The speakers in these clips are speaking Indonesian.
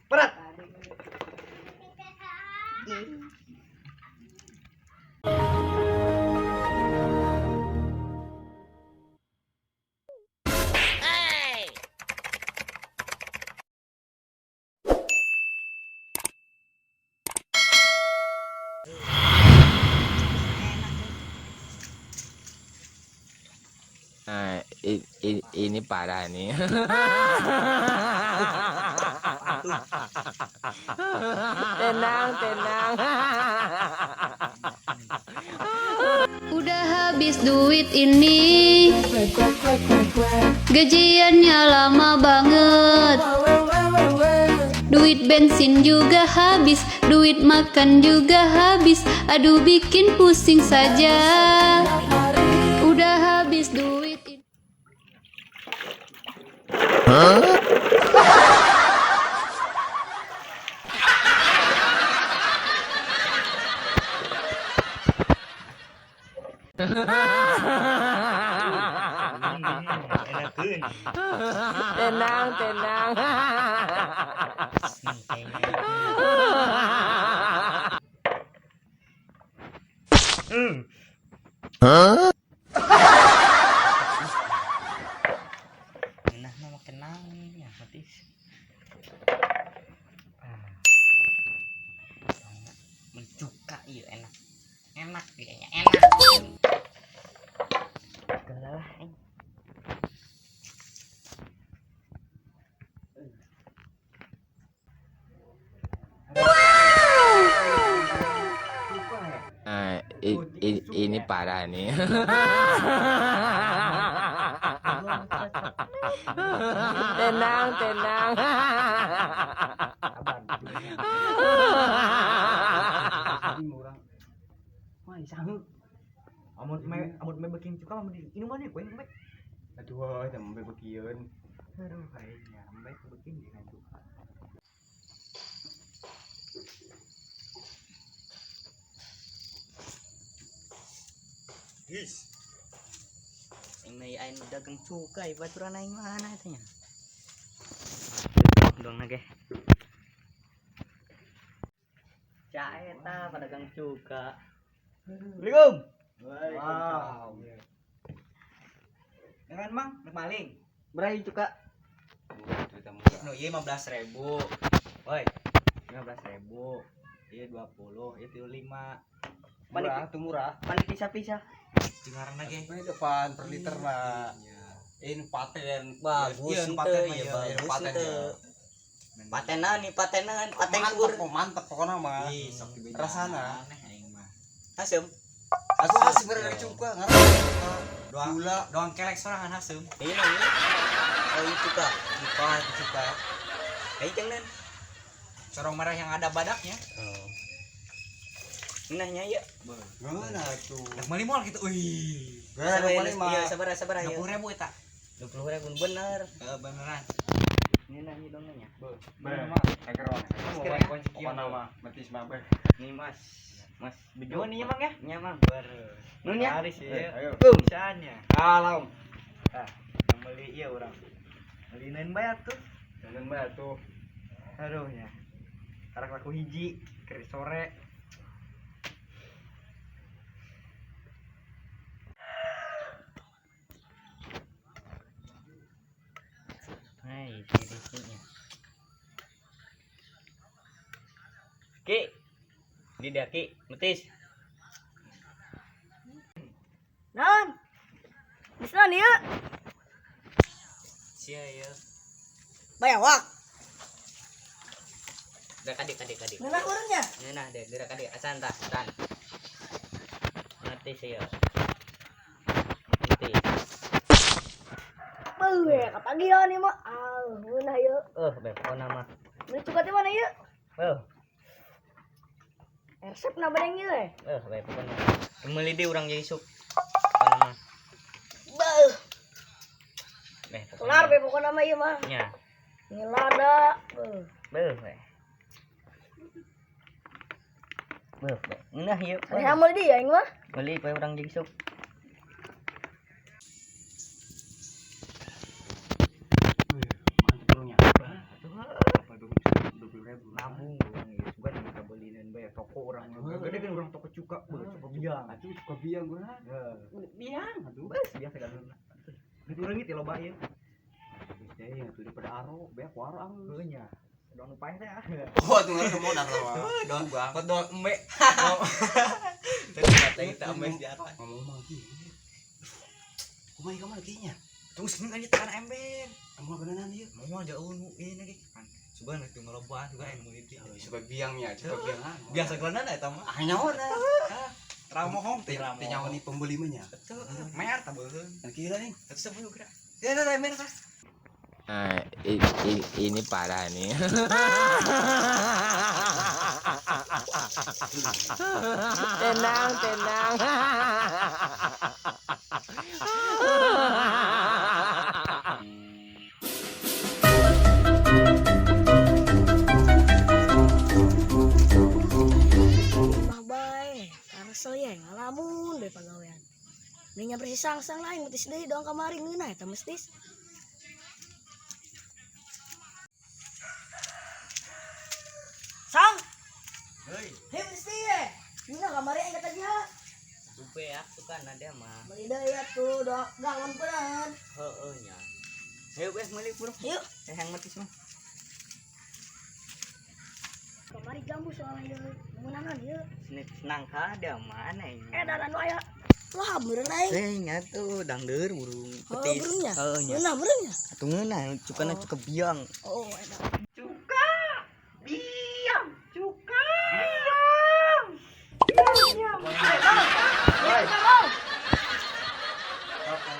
Berat. Nah, ini parah nih. Tenang, tenang. Udah habis duit ini, gajiannya lama banget. Duit bensin juga habis, duit makan juga habis. Aduh bikin pusing saja. Udah habis duit ini. Tenang, tenang. Enak mah makin nangis ya mati. Mencuka iya enak. Enak kayaknya enak. Galah. Nah, ini parah nih. Tenang, tenang. Wah, sanggup. Amut me beuking cuka mah di inuman ya koeng bae. Aduh, teh me beukieun. Aduh, kayaknya me beuking di cuka. His. Ini aing dagang cuka, baturan aing mana tanya. Dong nage. Cak eta pedagang cuka. Assalamualaikum. Waalaikumsalam. Dengan Mang, nek maling. Berapa cuka? No, iya 15.000. Woi, 15.000. Iya 20, itu 5. Murah, tuh murah. Pan pisah-pisah. Dengaran lagi. Depan per liter mah. Ini paten Bagus iya, itu, paten iya ya, bagus paten itu. ya. Patenan nih, patenan, paten Mantap kur. kok, mantap pokoknya mah. Ih, sok dibeja. Rasana. Aneh aing mah. Asem. Asal sebenarnya cuka ngarep Gula. doang kelek sorangan asem. Iya nih. Oh, itu Kak. Cuka. Aing jangan. Sorong merah yang ada badaknya. Oh. Nahnya ya. Mana tuh? Nak malimol gitu. Wih. Gara Iya, sabar ya. 20.000 eta. 20.000 bener. Beneran. Ini nanya dong nanya. Bener mah, kageron. Masker ya? Pokona mah betis mah beh. Nih Mas. Mas Bejo nih Mang ya? Nya Mang. Nun ya. Haris ya. Ayo. Bisanya. Alam. Ah, yang beli iya orang. Beliin bayar tuh. Jalan mah tuh. Aduh ya. Karak laku hiji ke sore. Hai, sini. Ki. Di dia Ki, metis. Non, bisa nih ya, Sia ya. bayar wak, Gerak adik. nggak urutnya. Nah, deh gerak adik. Asan tah, tan. Metis ya. Metis. Ya, kapagi ya nih mah, nah ya, Beko nama. ini cukatnya mana ya? Resep na badang ya? Beko nama. Kembali dia orang jadi sup. Nama. Beuh, Beko. kelar be pokoknya nama iya mah. Nya. Ini lada, Beuh. Nah, yuk. Ini hamil dia yang mah. Beli pe orang jadi sup. cuka biang atuh cuka biang gua. Biang atuh. Biasa kan. Gitu reungit ya loba ieu. Teh atuh daripada aro, beak ku aro heuh nya. Doang upah teh. Oh, tuh nggak mau dah lawa. Doang gua. Doang embe. Tadi kata kita embe di atas. Ngomong mah gitu. Kumaha ka mah kinya? Terus ini kan tekan ember. Kamu beneran ieu. Mau jauh ini lagi kan. Subhan itu ngeloba juga anu itu. Coba biangnya, coba biang. Biasa kelanan eta mah. Ah nyawa nah. Ramohong teh ramohong. Teh nyawa ni pembeli mah nya. Betul. Mer tabeuheun. Kan kira nih. Itu sebelum gerak. Ya ada mer tas. Ini parah nih. Tenang, tenang. Mah bae, karesel ya ngalamun deh pagawean. Nya bersih sang-sang lain metis deui doang kamari ngeunah eta mestis. Sang, Heuy, hei mesti ye. Ngeunah kamari aing kata dia. supe ya, suka ada mah. Beli deui atuh, gangon peureun. Heeh nya. Ayo guys, meuli pur. Yuk, Yang metis mah. kamari jambu soalnya ieu. Menangan ieu. Senang kada mana ini. Edaran nu aya. Wah, meureun aing. Nya tuh dangdeur burung Oh, petis. burungnya? Heeh nya. Ngeunah meureunnya. Atuh ngeunah, cukana cukup biang. Oh, edan.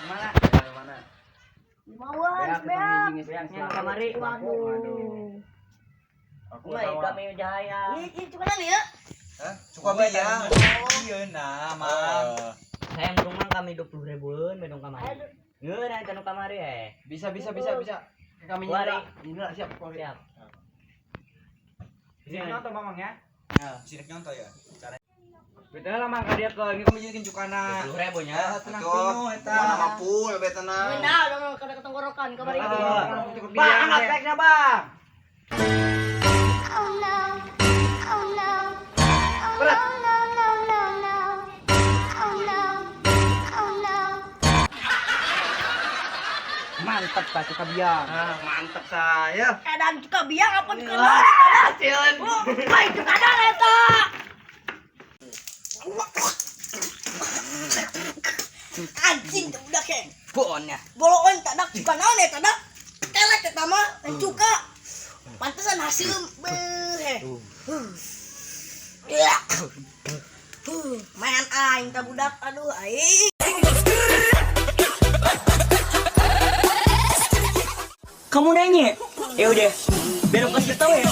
Mana? Mana? Dimauan, beak. Kamari. Waduh. Aku kami Jaya. Ini cukup ya? Hah? Cukup biang. Oh, iya nah, Mang. Oh. Saya rumah kami 20.000-an medong kamari. Ngeunah anu kamari Bisa. Kami Wari. nyala siap. Siap. Sini nonton Mamang ya. Sini nyontoh ya. Beda lah Mang dia ke ini kami jadi cukana. 20.000 nya. Tenang pinu eta. Mana mah full be tenang. Nah, udah kada ketenggorokan kamari itu. Cukup Bang, biang. angkat backnya, Bang. Mantap Pak Cuka Biang. Mantap saya. Edan juga biang apa juga hasil. Baik juga ada eta. Anjing tuh udah kayak Boonnya. boloan tak dak juga naon eta dak. Kelek eta mah cuka. Pantesan hasil beh. Ya. Main aing ta budak aduh aing. Kamu nanya? Ya udah, biar aku kasih tahu ya.